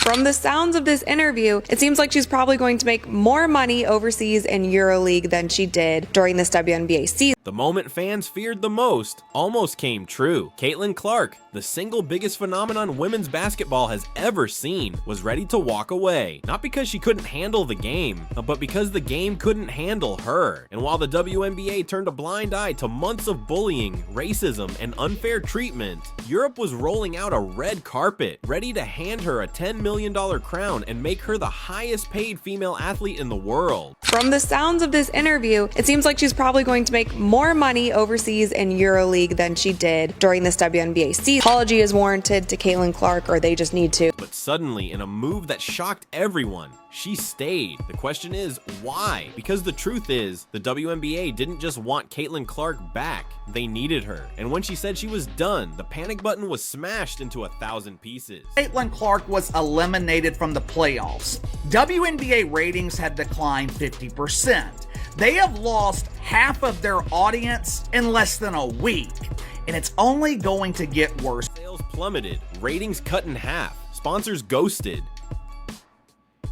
From the sounds of this interview, it seems like she's probably going to make more money overseas in EuroLeague than she did during this WNBA season. The moment fans feared the most almost came true. Caitlin Clark, the single biggest phenomenon women's basketball has ever seen, was ready to walk away. Not because she couldn't handle the game, but because the game couldn't handle her. And while the WNBA turned a blind eye to months of bullying, racism, and unfair treatment, Europe was rolling out a red carpet, ready to hand her a $10 million crown and make her the highest paid female athlete in the world. From the sounds of this interview, it seems like she's probably going to make more money overseas in EuroLeague than she did during this WNBA season. Apology is warranted to Caitlin Clark, or they just need to. But suddenly, in a move that shocked everyone, she stayed. The question is, why? Because the truth is, the WNBA didn't just want Caitlin Clark back, they needed her. And when she said she was done, the panic button was smashed into 1,000 pieces. Caitlin Clark was eliminated from the playoffs. WNBA ratings had declined 50%. They have lost half of their audience in less than a week, and it's only going to get worse. Sales plummeted, ratings cut in half, sponsors ghosted.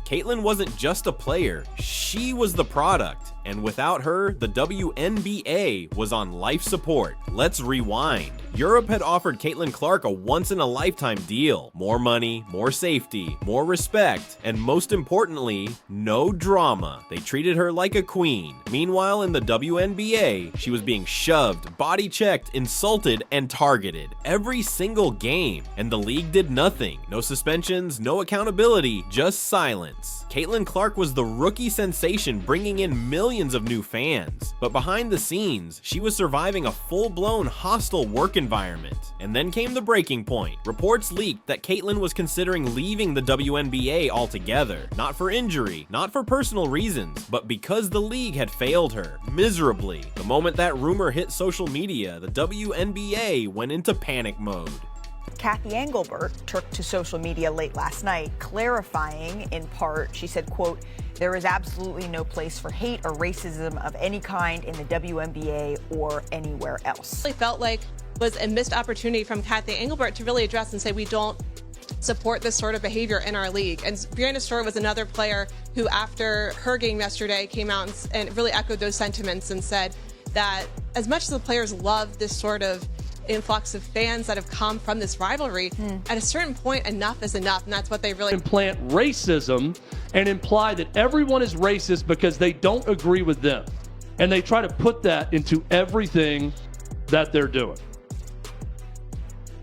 Caitlin wasn't just a player, she was the product. And without her, the WNBA was on life support. Let's rewind. Europe had offered Caitlin Clark a once-in-a-lifetime deal. More money, more safety, more respect, and most importantly, no drama. They treated her like a queen. Meanwhile, in the WNBA, she was being shoved, body-checked, insulted, and targeted every single game. And the league did nothing. No suspensions, no accountability, just silence. Caitlin Clark was the rookie sensation, bringing in millions of new fans. But behind the scenes, she was surviving a full-blown hostile work environment. And then came the breaking point. Reports leaked that Caitlin was considering leaving the WNBA altogether. Not for injury, not for personal reasons, but because the league had failed her miserably. The moment that rumor hit social media, the WNBA went into panic mode. Kathy Engelbert took to social media late last night, clarifying in part, she said, quote, "There is absolutely no place for hate or racism of any kind in the WNBA or anywhere else." I felt like was a missed opportunity from Kathy Engelbert to really address and say we don't support this sort of behavior in our league. And Breanna Stewart was another player who, after her game yesterday, came out and really echoed those sentiments and said that as much as the players love this sort of influx of fans that have come from this rivalry, at a certain point, enough is enough, and that's what they really implant racism and imply that everyone is racist because they don't agree with them. And they try to put that into everything that they're doing.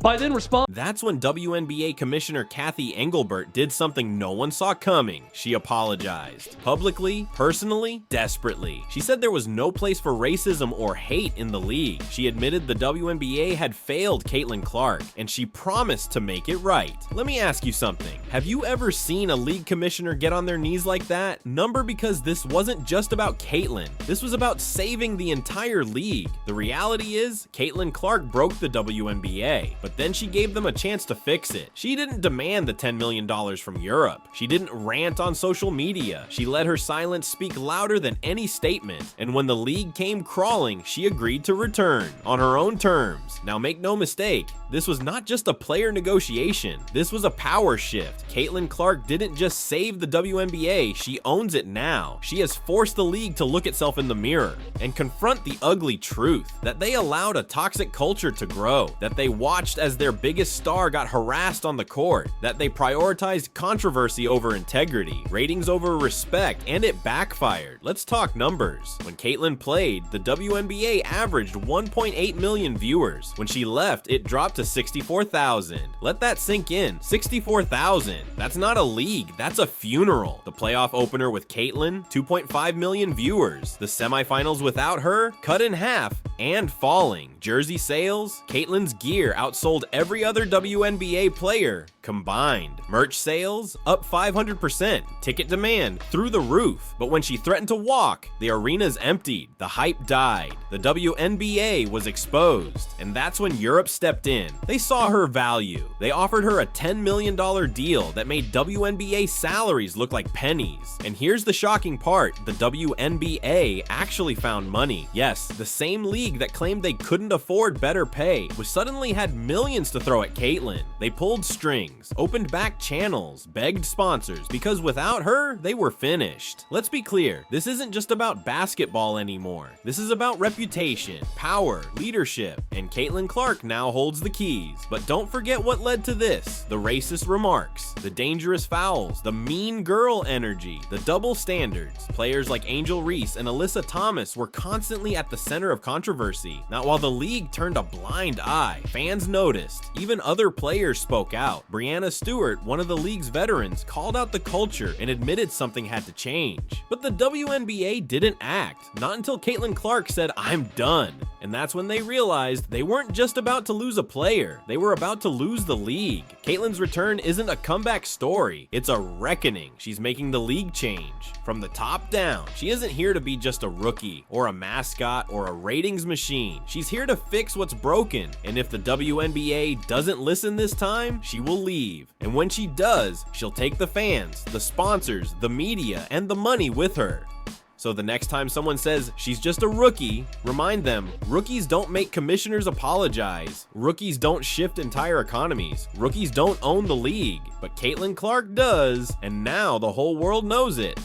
By then respond. That's when WNBA Commissioner Kathy Engelbert did something no one saw coming. She apologized. Publicly, personally, desperately. She said there was no place for racism or hate in the league. She admitted the WNBA had failed Caitlin Clark, and she promised to make it right. Let me ask you something. Have you ever seen a league commissioner get on their knees like that? Number, because this wasn't just about Caitlin. This was about saving the entire league. The reality is, Caitlin Clark broke the WNBA, but then she gave them a chance to fix it. She didn't demand the $10 million from Europe. She didn't rant on social media. She let her silence speak louder than any statement. And when the league came crawling, she agreed to return on her own terms. Now make no mistake, this was not just a player negotiation. This was a power shift. Caitlin Clark didn't just save the WNBA, she owns it now. She has forced the league to look itself in the mirror and confront the ugly truth that they allowed a toxic culture to grow, that they watched as their biggest star got harassed on the court, that they prioritized controversy over integrity, ratings over respect, and it backfired. Let's talk numbers. When Caitlin played, the WNBA averaged 1.8 million viewers. When she left, it dropped to 64,000. Let that sink in. 64,000. That's not a league, that's a funeral. The playoff opener with Caitlin, 2.5 million viewers. The semifinals without her, cut in half and falling. Jersey sales, Caitlin's gear outsold every other WNBA player combined. Merch sales up 500%. Ticket demand through the roof. But when she threatened to walk, the arenas emptied. The hype died. The WNBA was exposed. And that's when Europe stepped in. They saw her value. They offered her a $10 million deal that made WNBA salaries look like pennies. And here's the shocking part, the WNBA actually found money. Yes, the same league that claimed they couldn't afford better pay was suddenly had millions to throw at Caitlyn. They pulled strings, opened back channels, begged sponsors, because without her, they were finished. Let's be clear, this isn't just about basketball anymore. This is about reputation, power, leadership, and Caitlin Clark now holds the keys. But don't forget what led to this: the racist remarks, the dangerous fouls, the mean girl energy, the double standards. Players like Angel Reese and Alyssa Thomas were constantly at the center of controversy. Now, while the league turned a blind eye, fans noticed. Even other players spoke out. Breanna Stewart, one of the league's veterans, called out the culture and admitted something had to change. But the WNBA didn't act, not until Caitlin Clark said, "I'm done." And that's when they realized they weren't just about to lose a player, they were about to lose the league. Caitlyn's return isn't a comeback story, it's a reckoning. She's making the league change. From the top down, she isn't here to be just a rookie, or a mascot, or a ratings machine. She's here to fix what's broken, and if the WNBA doesn't listen this time, she will leave. And when she does, she'll take the fans, the sponsors, the media, and the money with her. So the next time someone says she's just a rookie, remind them, rookies don't make commissioners apologize. Rookies don't shift entire economies. Rookies don't own the league. But Caitlin Clark does, and now the whole world knows it.